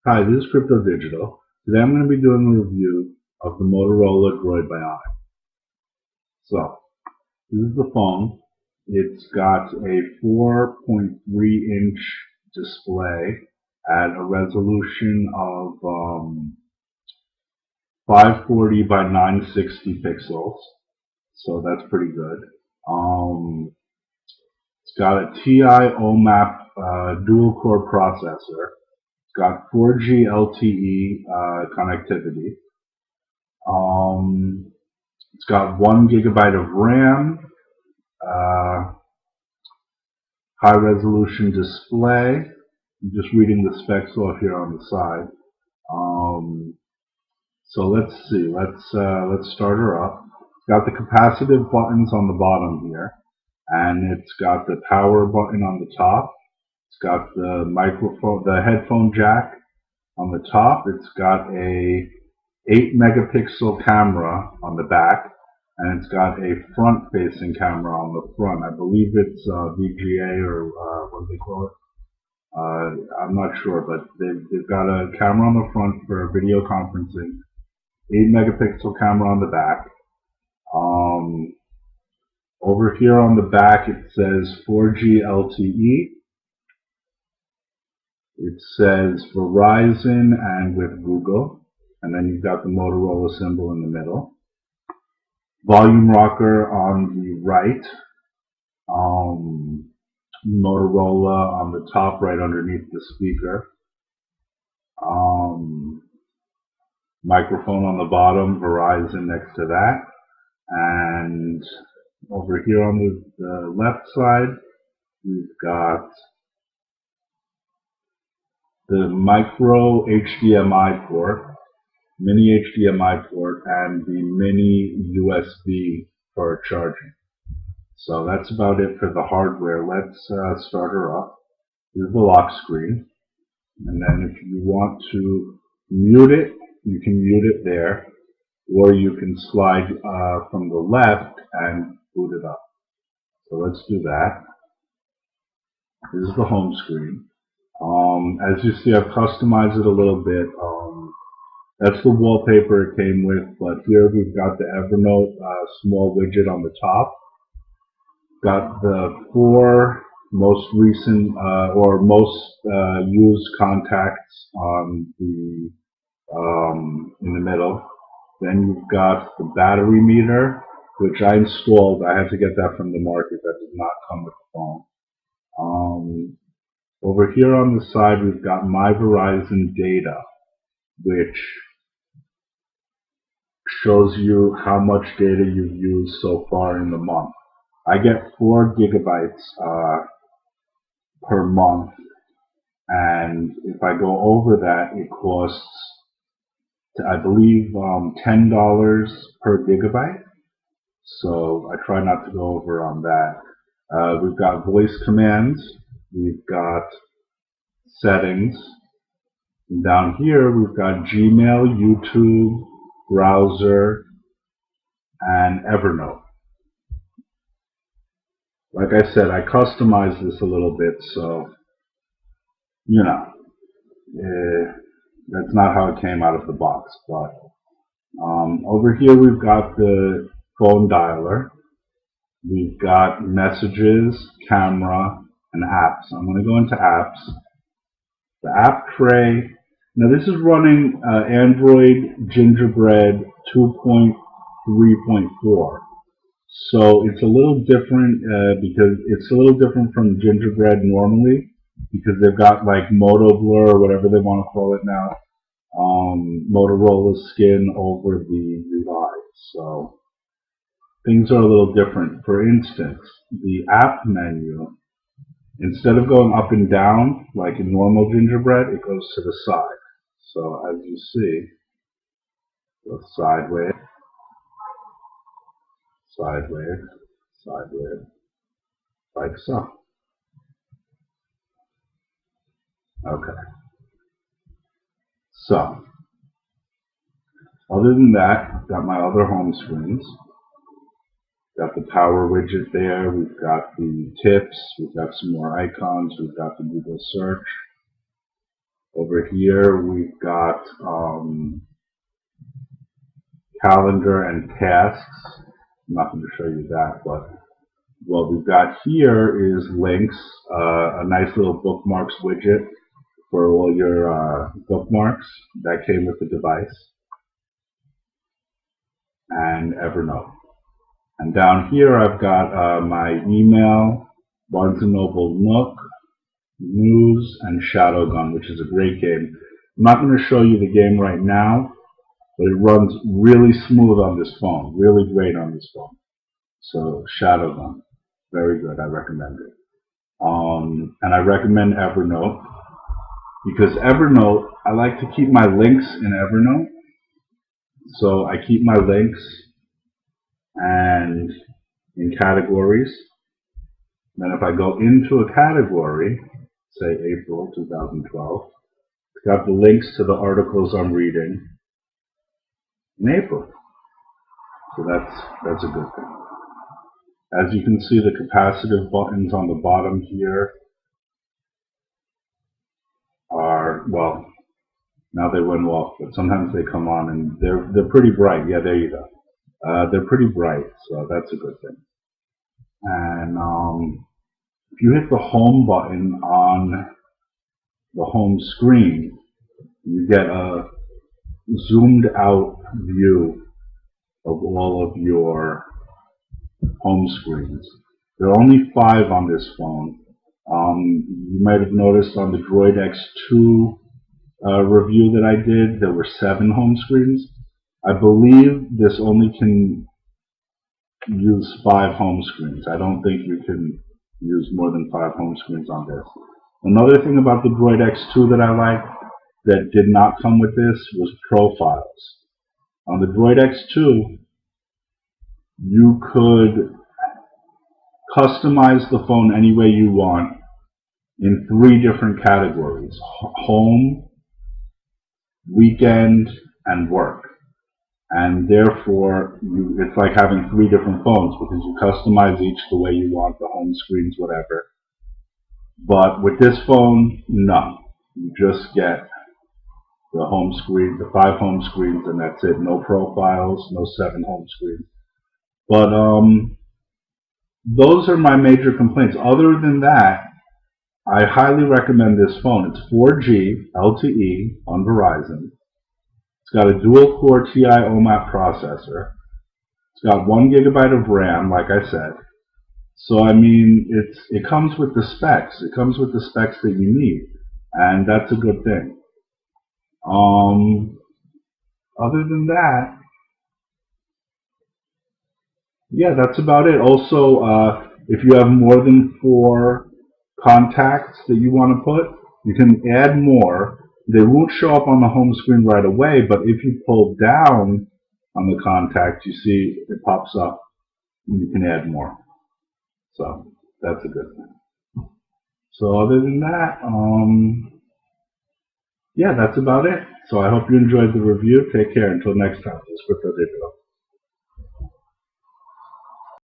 Hi, this is Cryptodigital. Today I'm going to be doing a review of the Motorola Droid Bionic. So, this is the phone. It's got a 4.3-inch display at a resolution of 540 by 960 pixels. So that's pretty good. It's got a TI OMAP dual-core processor. Got 4G LTE connectivity. It's got 1 gigabyte of RAM, high resolution display. I'm just reading the specs off here on the side. So let's see. Let's start her up. It's got the capacitive buttons on the bottom here, and it's got the power button on the top. It's got the microphone, the headphone jack on the top. It's got a 8-megapixel camera on the back, and it's got a front-facing camera on the front. I believe it's VGA or what do they call it? I'm not sure, but they've got a camera on the front for video conferencing, 8-megapixel camera on the back. Over here on the back it says 4G LTE. It says Verizon and with Google, and then you've got the Motorola symbol in the middle. Volume rocker on the right. Motorola on the top right underneath the speaker. Microphone on the bottom, Verizon next to that. And over here on the left side, we've got the micro HDMI port, mini HDMI port, and the mini USB for charging. So that's about it for the hardware. Let's start her up. Here's the lock screen. And then if you want to mute it, you can mute it there. Or you can slide from the left and boot it up. So let's do that. This is the home screen. As you see, I've customized it a little bit. That's the wallpaper it came with, but here we've got the Evernote small widget on the top. Got the 4 most recent or most used contacts on the in the middle. Then you've got the battery meter, which I installed. I had to get that from the market. That did not come with the phone. Over here on the side, we've got My Verizon Data, which shows you how much data you've used so far in the month. I get 4 gigabytes per month, and if I go over that, it costs, I believe, $10 per gigabyte. So I try not to go over on that. We've got voice commands. We've got settings. And down here we've got Gmail, YouTube, browser, and Evernote. Like I said, I customized this a little bit, so you know, that's not how it came out of the box. But over here we've got the phone dialer. We've got messages, camera, and apps. I'm going to go into apps. The app tray. Now this is running Android Gingerbread 2.3.4. So it's a little different because it's a little different from Gingerbread normally, because they've got like Moto Blur or whatever they want to call it now, Motorola skin over the UI. So things are a little different. For instance, the app menu, instead of going up and down like in normal Gingerbread, it goes to the side. So as you see, it goes sideways, sideways, sideways, like so. Okay. So, other than that, I've got my other home screens. Got the power widget there. We've got the tips. We've got some more icons. We've got the Google search. Over here we've got calendar and tasks. I'm not going to show you that, but what we've got here is links, a nice little bookmarks widget for all your bookmarks that came with the device, and Evernote. And down here I've got my email, Barnes & Noble Nook, News, and Shadowgun, which is a great game. I'm not going to show you the game right now, but it runs really smooth on this phone, really great on this phone. So Shadowgun, very good, I recommend it. And I recommend Evernote, because Evernote, I like to keep my links in Evernote. So I keep my links and in categories. Then if I go into a category, say April 2012, it's got the links to the articles I'm reading in April. So that's a good thing. As you can see, the capacitive buttons on the bottom here are, well, now they went off, but sometimes they come on and they're pretty bright. Yeah, there you go. They're pretty bright, so that's a good thing. And if you hit the home button on the home screen, you get a zoomed out view of all of your home screens. There are only 5 on this phone. You might have noticed on the Droid X2 review that I did, there were 7 home screens. I believe this only can use 5 home screens. I don't think you can use more than 5 home screens on this. Another thing about the Droid X2 that I liked that did not come with this was profiles. On the Droid X2, you could customize the phone any way you want in 3 different categories: home, weekend, and work. And therefore, it's like having 3 different phones, because you customize each the way you want, the home screens, whatever. But with this phone, no. You just get the home screen, the 5 home screens, and that's it. No profiles, no 7 home screens. But those are my major complaints. Other than that, I highly recommend this phone. It's 4G LTE on Verizon. It's got a dual-core TI OMAP processor. It's got 1 GB of RAM, like I said. So I mean, it comes with the specs. It comes with the specs that you need, and that's a good thing. Other than that, yeah, that's about it. Also, if you have more than 4 contacts that you want to put, you can add more. They won't show up on the home screen right away, but if you pull down on the contact, you see it pops up and you can add more. So that's a good thing. So other than that, yeah, that's about it. So I hope you enjoyed the review. Take care. Until next time, this is Cryptodigital.